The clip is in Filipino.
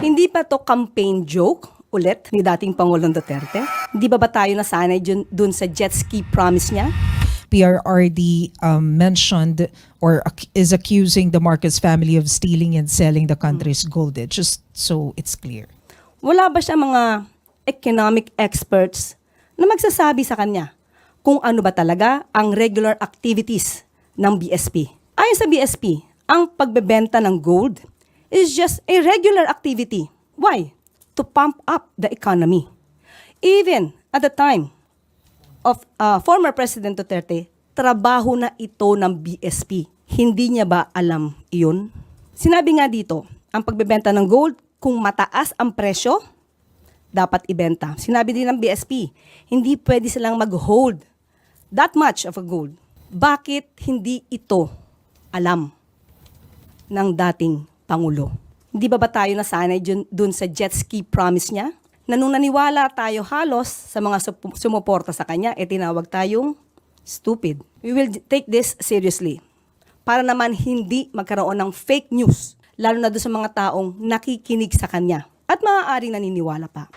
Hindi pa to campaign joke ulit ni dating Pangulong Duterte? Hindi ba tayo nasanay dun sa jet ski promise niya? PRRD mentioned or is accusing the Marcos family of stealing and selling the country's gold. Just so it's clear. Wala ba siya mga economic experts na magsasabi sa kanya kung ano ba talaga ang regular activities ng BSP? Ayon sa BSP, ang pagbebenta ng gold is just a regular activity. Why? To pump up the economy. Even at the time of former President Duterte, trabaho na ito ng BSP. Hindi niya ba alam iyon? Sinabi nga dito, ang pagbebenta ng gold, kung mataas ang presyo, dapat ibenta. Sinabi din ng BSP, hindi pwede silang mag-hold that much of a gold. Bakit hindi ito alam ng dating Pangulo? Hindi ba tayo nasanay dun sa jet ski promise niya? Na nung naniwala tayo halos sa mga sumuporta sa kanya, tinawag tayong stupid. We will take this seriously. Para naman hindi magkaroon ng fake news, lalo na doon sa mga taong nakikinig sa kanya at maaaring naniniwala pa.